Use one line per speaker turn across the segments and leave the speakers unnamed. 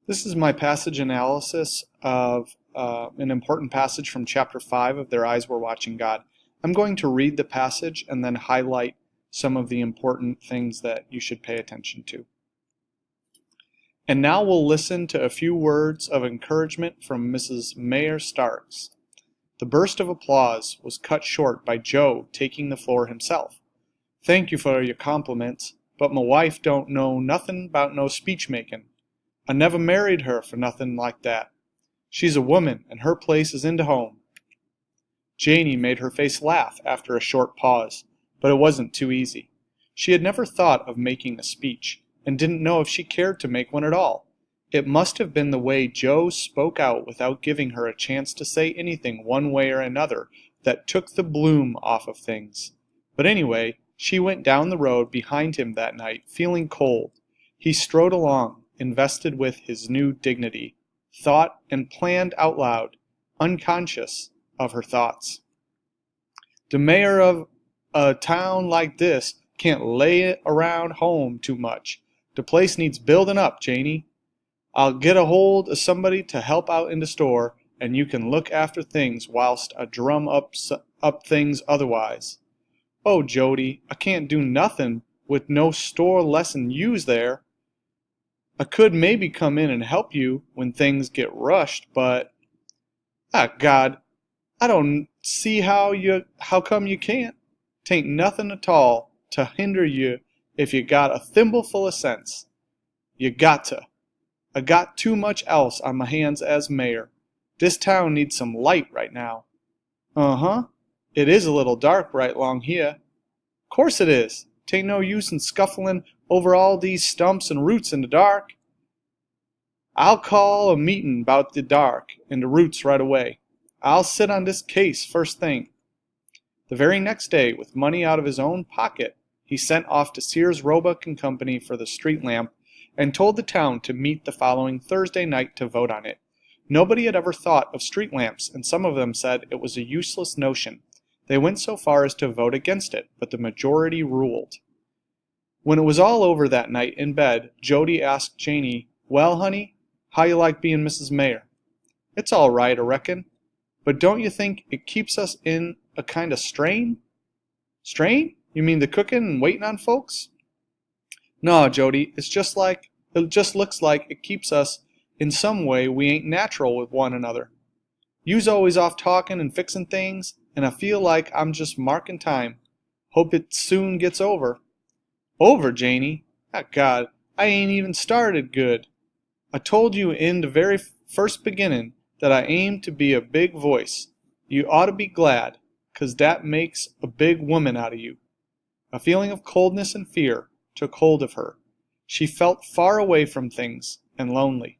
This is my passage analysis of an important passage from chapter 5 of Their Eyes Were Watching God. I'm going to read the passage and then highlight some of the important things that you should pay attention to. And now we'll listen to a few words of encouragement from Mrs. Mayor Starks. The burst of applause was cut short by Joe taking the floor himself. "Thank you for your compliments, but my wife don't know nothing about no speech-making. I never married her for nothing like that. She's a woman, and her place is in the home." Janey made her face laugh after a short pause, but it wasn't too easy. She had never thought of making a speech, and didn't know if she cared to make one at all. It must have been the way Joe spoke out without giving her a chance to say anything one way or another that took the bloom off of things. But anyway, she went down the road behind him that night, feeling cold. He strode along, invested with his new dignity, thought and planned out loud, unconscious of her thoughts. "The mayor of a town like this can't lay it around home too much. The place needs building up, Janey. I'll get a hold of somebody to help out in the store, and you can look after things whilst I drum up things otherwise." "Oh, Jody, I can't do nothing with no store lessen you's there. I could maybe come in and help you when things get rushed, but God, I don't see how come you can't. 'Tain't nothing at all to hinder you if you got a thimbleful of sense. You got to. I got too much else on my hands as mayor. This town needs some light right now." "Uh-huh. It is a little dark right along here." "Course it is. 'Tain't no use in scuffling over all these stumps and roots in the dark." "I'll call a meeting 'bout the dark and the roots right away. I'll sit on this case first thing." The very next day, with money out of his own pocket, he sent off to Sears, Roebuck and Company for the street lamp and told the town to meet the following Thursday night to vote on it. Nobody had ever thought of street lamps, and some of them said it was a useless notion. They went so far as to vote against it, but the majority ruled. When it was all over that night in bed, Jody asked Janey, "Well, honey, how you like being Mrs. Mayor?" "It's all right, I reckon. But don't you think it keeps us in a kind of strain?" "Strain? You mean the cooking and waiting on folks?" "No, Jody, it just looks like it keeps us in some way we ain't natural with one another. You's always off talking and fixing things, and I feel like I'm just marking time. Hope it soon gets over." "Over, Janey? God, I ain't even started good. I told you in the very first beginning that I aim to be a big voice. You ought to be glad, 'cause that makes a big woman out of you." A feeling of coldness and fear took hold of her. She felt far away from things and lonely.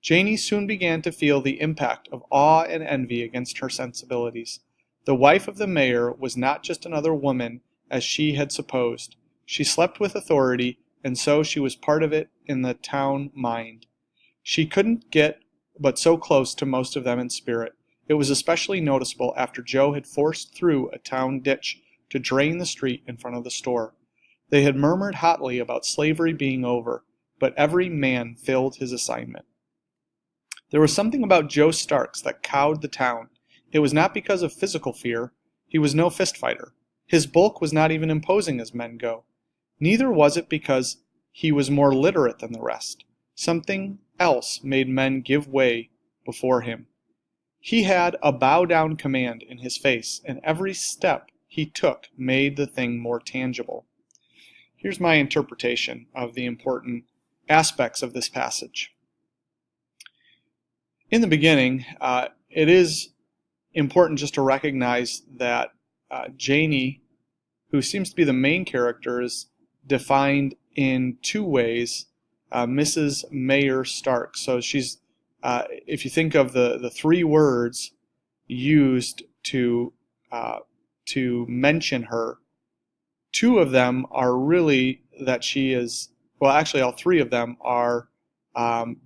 Janey soon began to feel the impact of awe and envy against her sensibilities. The wife of the mayor was not just another woman as she had supposed. She slept with authority, and so she was part of it in the town mind. She couldn't get but so close to most of them in spirit. It was especially noticeable after Joe had forced through a town ditch to drain the street in front of the store. They had murmured hotly about slavery being over, but every man filled his assignment. There was something about Joe Starks that cowed the town. It was not because of physical fear. He was no fist fighter. His bulk was not even imposing as men go. Neither was it because he was more literate than the rest. Something else made men give way before him. He had a bow-down command in his face, and every step he took made the thing more tangible. Here's my interpretation of the important aspects of this passage. In the beginning, it is important just to recognize that Janey, who seems to be the main character, is defined in two ways. Mrs. Mayor Stark. So she's, if you think of the three words used to mention her, two of them are really that she is, well, actually all three of them are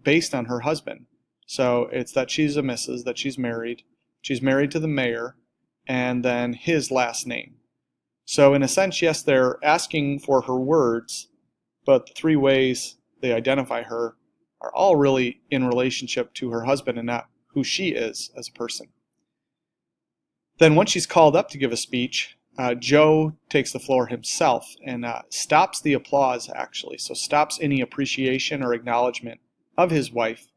based on her husband. So it's that she's a Mrs., that she's married to the mayor, and then his last name. So in a sense, yes, they're asking for her words, but the three ways they identify her are all really in relationship to her husband and not who she is as a person. Then once she's called up to give a speech, Joe takes the floor himself and stops the applause, actually. So stops any appreciation or acknowledgement of his wife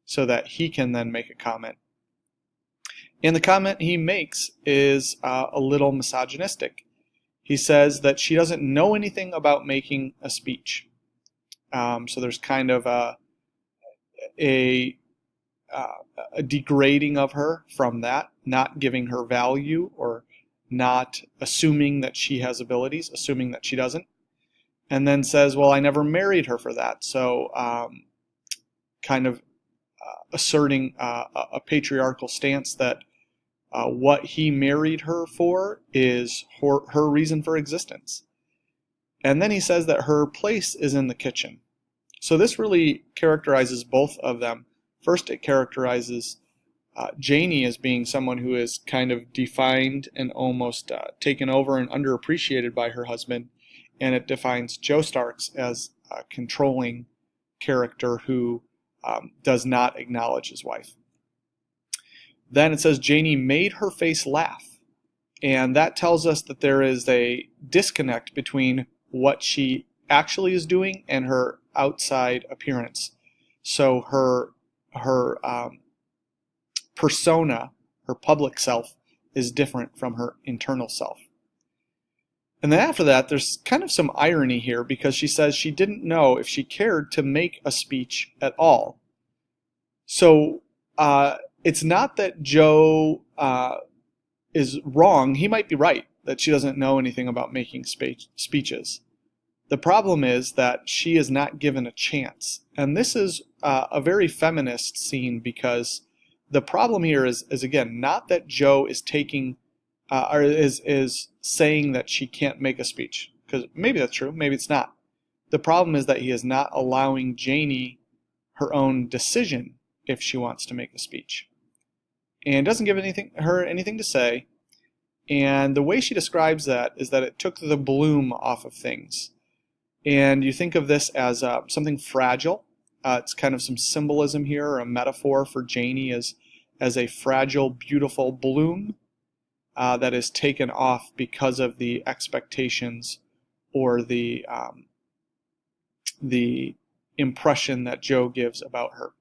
so that he can then make a comment. And the comment he makes is a little misogynistic. He says that she doesn't know anything about making a speech. So there's kind of a degrading of her from that, not giving her value or not assuming that she has abilities, assuming that she doesn't. And then says, well, I never married her for that. So kind of asserting a patriarchal stance that what he married her for is her reason for existence. And then he says that her place is in the kitchen. So this really characterizes both of them. First, it characterizes Janie as being someone who is kind of defined and almost taken over and underappreciated by her husband. And it defines Joe Starks as a controlling character who does not acknowledge his wife. Then it says Janie made her face laugh. And that tells us that there is a disconnect between what she actually is doing and her outside appearance. So her persona, her public self, is different from her internal self. And then after that, there's kind of some irony here because she says she didn't know if she cared to make a speech at all. So it's not that Joe is wrong. He might be right that she doesn't know anything about making speeches. The problem is that she is not given a chance. And this is a very feminist scene because the problem here is again, not that Joe is taking or is saying that she can't make a speech, because maybe that's true, maybe it's not. The problem is that he is not allowing Janie her own decision if she wants to make a speech, and doesn't give her anything to say. And the way she describes that is that it took the bloom off of things. And you think of this as something fragile. It's kind of some symbolism here, or a metaphor for Janie as a fragile, beautiful bloom that is taken off because of the expectations or the impression that Joe gives about her.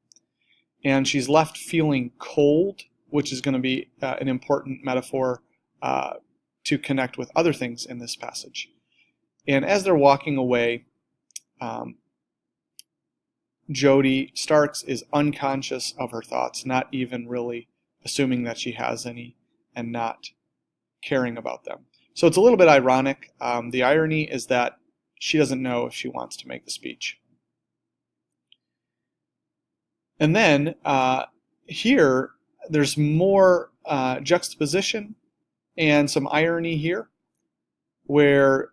And she's left feeling cold, which is going to be an important metaphor to connect with other things in this passage. And as they're walking away, Jody Starks is unconscious of her thoughts, not even really assuming that she has any, and not caring about them. So it's a little bit ironic. The irony is that she doesn't know if she wants to make the speech. And then here, there's more juxtaposition and some irony here, where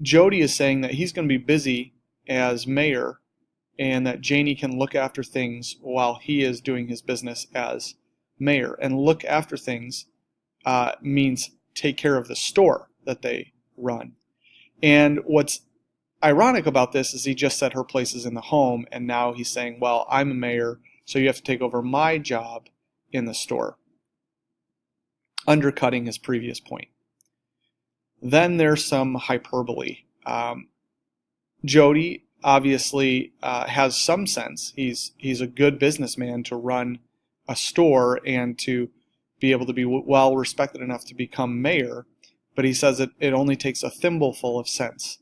Jody is saying that he's going to be busy as mayor and that Janie can look after things while he is doing his business as mayor. And look after things means take care of the store that they run. And what's ironic about this is he just said her place is in the home, and now he's saying, well, I'm a mayor, so you have to take over my job in the store, undercutting his previous point. Then there's some hyperbole. Jody obviously has some sense. He's a good businessman to run a store and to be able to be well respected enough to become mayor, but he says it only takes a thimbleful of sense.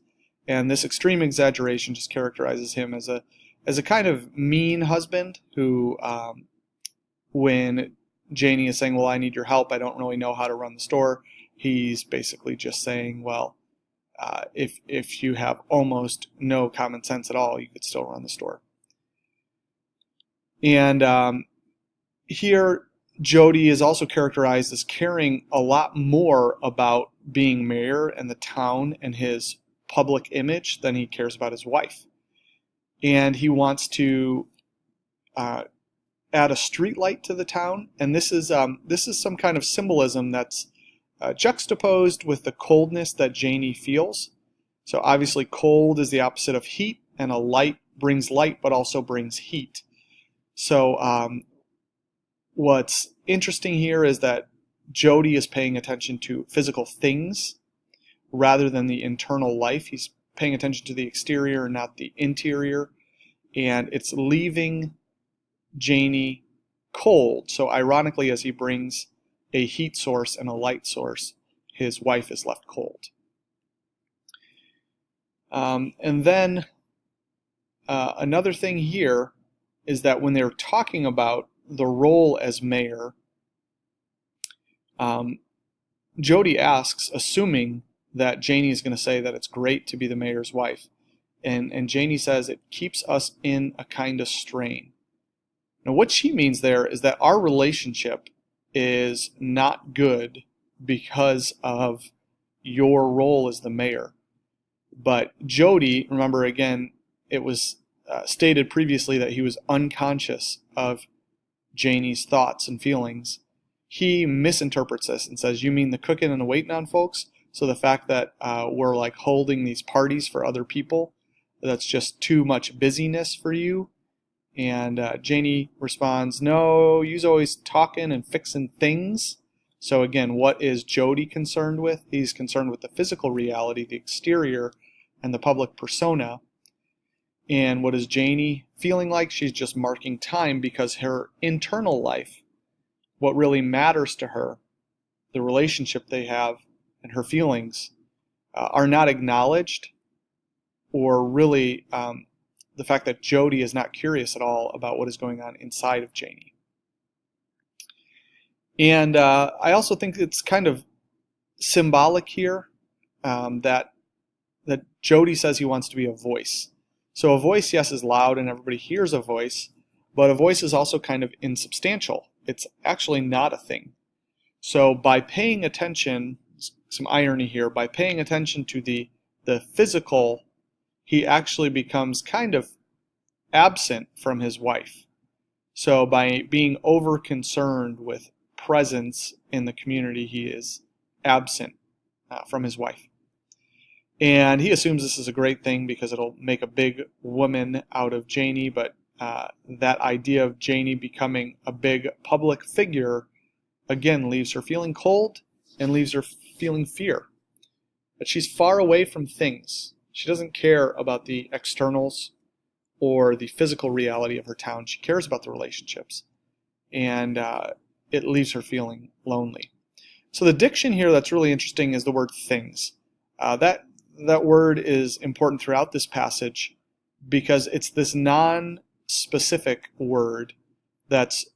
And this extreme exaggeration just characterizes him as a kind of mean husband who, when Janie is saying, well, I need your help, I don't really know how to run the store, he's basically just saying, well, if you have almost no common sense at all, you could still run the store. And here, Jody is also characterized as caring a lot more about being mayor and the town and his public image than he cares about his wife. And he wants to add a street light to the town, and this is some kind of symbolism that's juxtaposed with the coldness that Janie feels. So obviously cold is the opposite of heat, and a light brings light but also brings heat. So what's interesting here is that Jody is paying attention to physical things rather than the internal life. He's paying attention to the exterior, not the interior, and it's leaving Janie cold. So ironically, as he brings a heat source and a light source, his wife is left cold. And then another thing here is that when they're talking about the role as mayor, Jody asks, assuming that Janie is going to say that it's great to be the mayor's wife. And Janie says it keeps us in a kind of strain. Now what she means there is that our relationship is not good because of your role as the mayor. But Jody, remember again, it was stated previously that he was unconscious of Janie's thoughts and feelings. He misinterprets this and says, you mean the cooking and the waiting on folks? So the fact that we're like holding these parties for other people, that's just too much busyness for you? And Janie responds, no, you's always talking and fixing things. So again, what is Jody concerned with? He's concerned with the physical reality, the exterior, and the public persona. And what is Janie feeling like? She's just marking time because her internal life, what really matters to her, the relationship they have, and her feelings are not acknowledged, or really the fact that Jody is not curious at all about what is going on inside of Janie. And I also think it's kind of symbolic here that Jody says he wants to be a voice. So a voice, yes, is loud and everybody hears a voice, but a voice is also kind of insubstantial. It's actually not a thing. So by paying attention, some irony here, by paying attention to the physical, he actually becomes kind of absent from his wife. So by being over concerned with presence in the community, he is absent from his wife. And he assumes this is a great thing because it'll make a big woman out of Janie, but that idea of Janie becoming a big public figure, again, leaves her feeling cold and leaves her feeling fear. But she's far away from things. She doesn't care about the externals or the physical reality of her town. She cares about the relationships. And it leaves her feeling lonely. So the diction here that's really interesting is the word things. That word is important throughout this passage because it's this non-specific word that's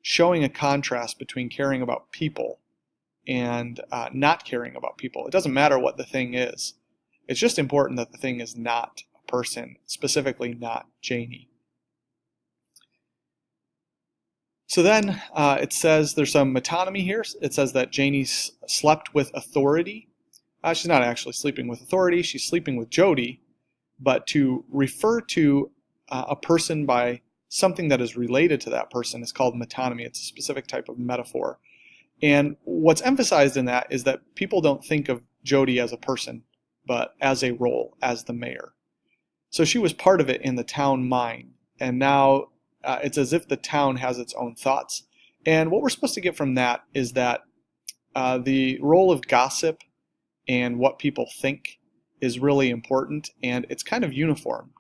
showing a contrast between caring about people and not caring about people. It doesn't matter what the thing is. It's just important that the thing is not a person, specifically not Janie. So then it says there's some metonymy here. It says that Janie slept with authority. She's not actually sleeping with authority. She's sleeping with Jody. But to refer to a person by something that is related to that person is called metonymy. It's a specific type of metaphor. And what's emphasized in that is that people don't think of Jody as a person, but as a role, as the mayor. So she was part of it in the town mind. And now it's as if the town has its own thoughts. And what we're supposed to get from that is that the role of gossip and what people think is really important, and it's kind of uniform.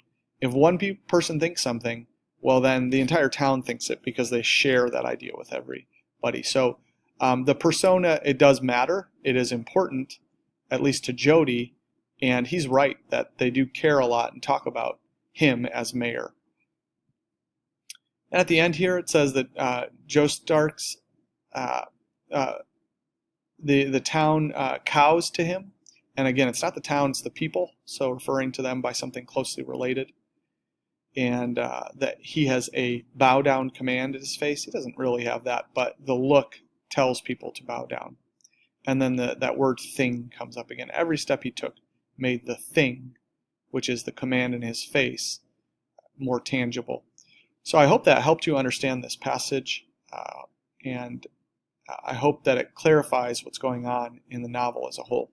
If one person thinks something, well then the entire town thinks it because they share that idea with everybody. So the persona, it does matter. It is important, at least to Jody, and he's right that they do care a lot and talk about him as mayor. And at the end here it says that Joe Stark's the town cows to him. And again, it's not the town, it's the people, so referring to them by something closely related. And that he has a bow down command in his face. He doesn't really have that, but the look tells people to bow down. And then that word thing comes up again. Every step he took made the thing, which is the command in his face, more tangible. So I hope that helped you understand this passage, and I hope that it clarifies what's going on in the novel as a whole.